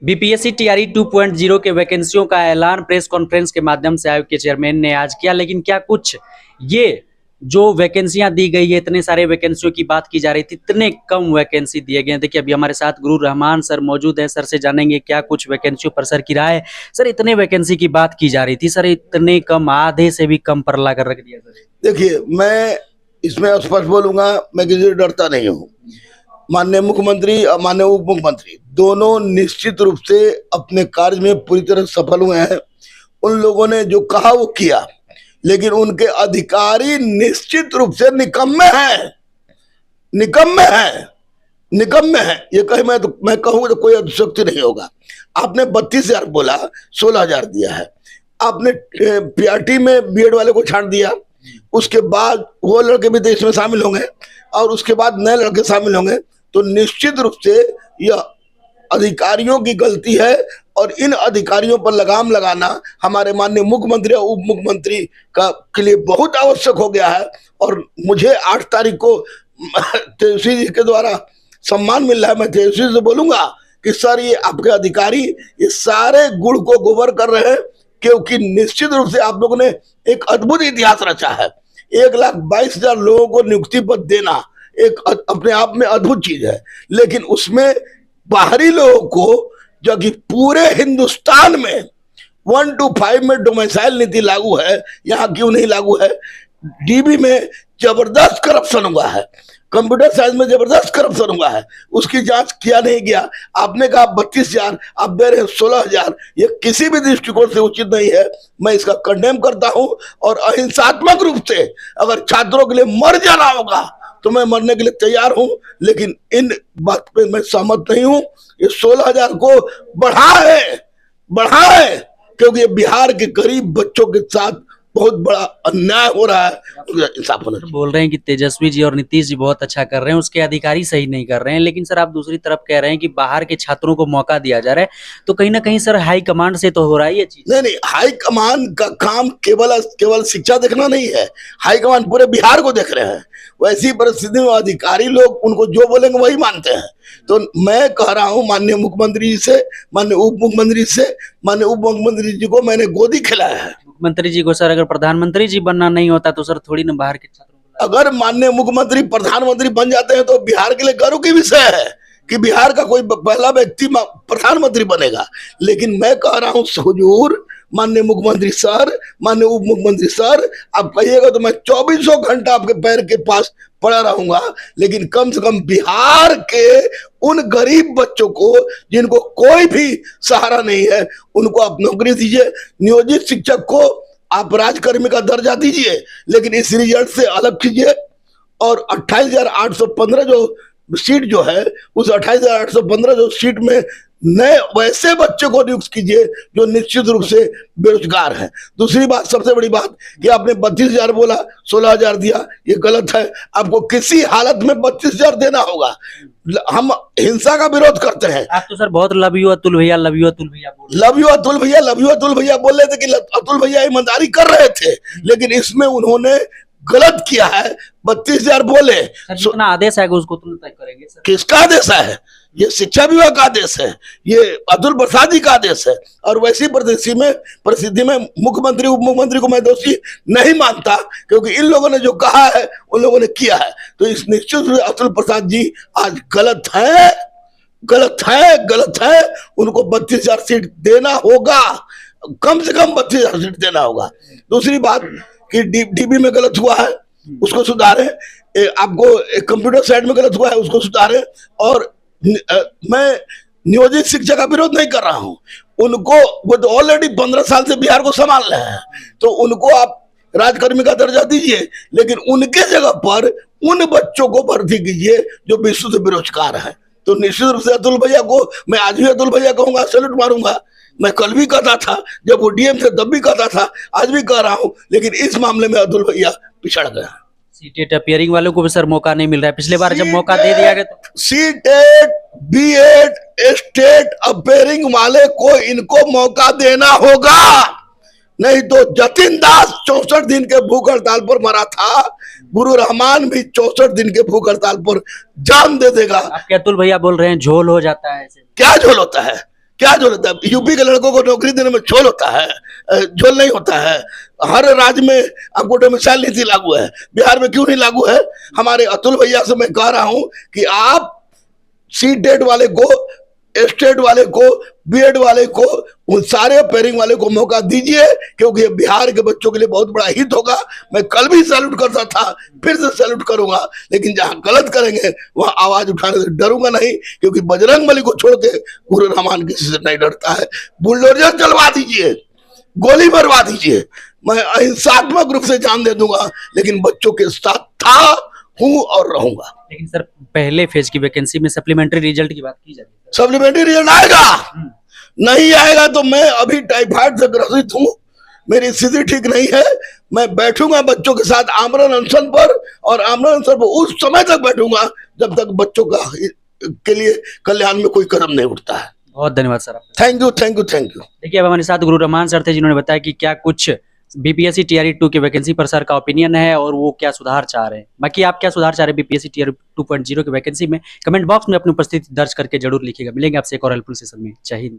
BPSC TRE 2.0 के वैकेंसियों का ऐलान प्रेस कॉन्फ्रेंस के माध्यम से आयोग के चेयरमैन ने आज किया। लेकिन क्या कुछ ये जो वैकेंसियां दी गई है, इतने सारे वैकेंसियों की बात की जा रही थी, इतने कम वैकेंसी दिए गए हैं। देखिए अभी हमारे साथ गुरु रहमान सर मौजूद हैं, सर से जानेंगे क्या कुछ वैकेंसियों पर सर की राय। सर इतने वैकेंसी की बात की जा रही थी, सर इतने कम, आधे से भी कम पर ला कर रख दिया सर। देखिए, मैं इसमें स्पष्ट बोलूंगा, मैं किसी से डरता नहीं हूँ। माननीय मुख्यमंत्री और माननीय उप मुख्यमंत्री दोनों निश्चित रूप से अपने कार्य में पूरी तरह सफल हुए हैं। उन लोगों ने जो कहा वो किया, लेकिन उनके अधिकारी निश्चित रूप से निकम्मे हैं, निकम्मे हैं, निकम्मे हैं। ये कहे मैं कहूँगा तो कोई अतिशयोक्ति नहीं होगा। आपने 32,000 बोला, 16,000 दिया है। आपने पीआरटी में बीएड वाले को छांट दिया, उसके बाद वो लड़के भी देश में शामिल होंगे और उसके बाद नए लड़के शामिल होंगे। तो निश्चित रूप से यह अधिकारियों की गलती है और इन अधिकारियों पर लगाम लगाना हमारे माननीय मुख्यमंत्री और उप मुख्यमंत्री के लिए बहुत आवश्यक हो गया है। और मुझे 8 तारीख को तेजस्वी जी के द्वारा सम्मान मिल रहा है। मैं तेजस्वी से बोलूंगा कि सर, ये आपके अधिकारी ये सारे गुड़ को गोबर कर रहे हैं, क्योंकि निश्चित रूप से आप लोगों ने एक अद्भुत इतिहास रचा है। 1,22,000 लोगों को नियुक्ति पत्र देना एक अपने आप में अद्भुत चीज है, लेकिन उसमें बाहरी लोगों को, जो कि पूरे हिंदुस्तान में 1 to 5 में डोमिसाइल नीति लागू है, यहाँ क्यों नहीं लागू है? डीबी में जबरदस्त करप्शन हुआ है, कंप्यूटर साइंस में जबरदस्त करप्शन हुआ है, उसकी जांच किया नहीं गया। आपने कहा 32,000, आप दे रहे हैं 16,000। ये किसी भी दृष्टिकोण से उचित नहीं है। मैं इसका कंडेम करता हूं और अहिंसात्मक रूप से अगर छात्रों के लिए मर जाना होगा तो मैं मरने के लिए तैयार हूं, लेकिन इन बात पे मैं सहमत नहीं हूं। ये 16,000 को बढ़ा है, क्योंकि ये बिहार के गरीब बच्चों के साथ बहुत बड़ा अन्याय हो रहा है। इंसाफ होना चाहिए। बोल रहे हैं कि तेजस्वी जी और नीतीश जी बहुत अच्छा कर रहे हैं, उसके अधिकारी सही नहीं कर रहे हैं। लेकिन सर आप दूसरी तरफ कह रहे हैं कि बाहर के छात्रों को मौका दिया जा रहा है, तो कहीं ना कहीं सर हाई कमांड से तो हो रहा है ये चीज। नहीं, हाई कमान का काम केवल शिक्षा देखना नहीं है। हाई कमान पूरे बिहार को देख रहे हैं। वैसी परिस्थिति में अधिकारी लोग उनको जो बोलेंगे वही मानते हैं। तो मैं कह रहा हूं माननीय मुख्यमंत्री जी से, माननीय उप मुख्यमंत्री से, माननीय उप मुख्यमंत्री जी को मैंने गोदी खिलाया है। मुख्यमंत्री जी को सर अगर प्रधानमंत्री जी बनना नहीं होता तो सर थोड़ी ना बाहर के छात्रों को, अगर माननीय मुख्यमंत्री प्रधानमंत्री बन जाते हैं तो बिहार के लिए गर्व की विषय है कि बिहार का कोई पहला व्यक्ति प्रधानमंत्री बनेगा। लेकिन मैं कह रहा हूं हुजूर, माननीय मुख्यमंत्री सर, माननीय उप मुख्यमंत्री सर, आप कहिएगा तो मैं 24 घंटा आपके पैर के पास पड़ा रहूंगा। लेकिन कम से कम बिहार के उन गरीब बच्चों को जिनको कोई भी सहारा नहीं है, उनको आप नौकरी दीजिए। नियोजित शिक्षक को आप राजकर्मी का दर्जा दीजिए, लेकिन इस रिजल्ट से अलग कीजिए। और 28,815 जो सीट जो है, उस 28,815 जो सीट में नए वैसे बच्चों को नियुक्त कीजिए जो निश्चित रूप से बेरोजगार हैं। दूसरी बात, सबसे बड़ी बात कि आपने 32,000 बोला, 16,000 दिया, ये गलत है। आपको किसी हालत में 32,000 देना होगा। हम हिंसा का विरोध करते हैं। आप तो सर बहुत लव यू अतुल भैया, लव यू अतुल भैया बोल लव यू अतुल भैया, लव यू अतुल भैया बोल रहे थे कि अतुल भैया ईमानदारी कर रहे थे, लेकिन इसमें उन्होंने गलत किया है। 32,000 बोले, जितना आदेश है उसको तुरंत तय करेंगे सर। किसका आदेश है? ये शिक्षा विभाग का आदेश है, ये अतुल प्रसाद जी का आदेश है। और वैसी परिस्थिति में मुख्यमंत्री उप मुख्यमंत्री को मैं दोषी नहीं मानता, क्योंकि इन लोगों ने जो कहा है उन लोगों ने किया है। तो इस निश्चित रूप से अतुल प्रसाद जी आज गलत है, गलत है, गलत है। उनको 32,000 सीट देना होगा, कम से कम 32,000 सीट देना होगा। दूसरी बात कि डीबी में गलत हुआ है, उसको सुधारें। आपको कंप्यूटर साइड में गलत हुआ है, उसको सुधारें। और मैं नियोजित शिक्षा का विरोध नहीं कर रहा हूं। उनको, वो तो ऑलरेडी 15 साल से बिहार को संभाल रहे हैं, तो उनको आप राजकर्मी का दर्जा दीजिए, लेकिन उनके जगह पर उन बच्चों को भर्ती कीजिए जो विश्व से बेरोजगार है। तो निश्चित रूप से अतुल भैया को मैं आज भी अतुल भैया कहूंगा, सैल्यूट मारूंगा। मैं कल भी कहता था, जब वो डीएम थे तब भी कहता था, आज भी कह रहा हूं। लेकिन इस मामले में अतुल भैया पिछड़ गए। सीटेट अपियरिंग वालों को भी सर मौका नहीं मिल रहा है। पिछले बार जब मौका दे दिया गया तो सीटेट, बीएड, स्टेट अपियरिंग वाले को इनको मौका देना होगा, नहीं तो जतिन दास 64 दिन के भूख हड़ताल पर मरा था। गुरु रहमान भी 64 दिन के भूख हड़ताल पर जान दे देगा। आपके अतुल भैया बोल रहे हैं झोल हो जाता है ऐसे। क्या झोल होता है? क्या झोल होता है? यूपी के लड़कों को नौकरी देने में झोल होता है? झोल नहीं होता है। हर राज्य में आपको डोमिसाइल नीति लागू है, बिहार में क्यों नहीं लागू है? हमारे अतुल भैया से मैं कह रहा हूं कि आप सीटेट वाले को, स्टेट वाले को, बीएड वाले को, उन सारे पेयरिंग वाले को मौका दीजिए, क्योंकि ये बिहार के बच्चों के लिए बहुत बड़ा हित होगा। मैं कल भी सैल्यूट करता था, फिर से सैल्यूट करूंगा, लेकिन जहां गलत करेंगे वहां आवाज उठाने से डरूंगा नहीं, क्योंकि बजरंग बली को छोड़ के गुरु रहमान किसी से नहीं डरता है। बुलडोजर चलवा दीजिए, गोली मरवा दीजिए, मैं अहिंसात्मक रूप से जान दे दूंगा, लेकिन बच्चों के साथ था, हूं और रहूंगा। लेकिन सर पहले फेज की वैकेंसी में सप्लीमेंट्री रिजल्ट की बात की जाती है, सप्लीमेंट्री रिजल्ट आएगा, नहीं आएगा तो मैं अभी टाइफाइड से ग्रसित हूं, मेरी स्थिति ठीक नहीं है। मैं बैठूंगा बच्चों के साथ आमरण अनशन पर, और आमरण अनशन पर उस समय तक बैठूंगा जब तक बच्चों का के लिए कल्याण में कोई कदम नहीं उठता है। बहुत धन्यवाद सर आपका। Thank you, thank you, thank you. देखिए अब हमारे साथ गुरु रहमान सर थे, जिन्होंने बताया कि क्या कुछ बीपीएससी टीआरई 2 की वैकेंसी पर सर का ओपिनियन है और वो क्या सुधार चाह रहे हैं। बाकी आप क्या सुधार चाह रहे हैं बीपीएससी टीआरई 2.0 की वैकेंसी में, कमेंट बॉक्स में अपनी उपस्थिति दर्ज करके जरूर लिखिएगा। मिलेंगे आपसे एक और हेल्पफुल सेशन में। जय हिंद।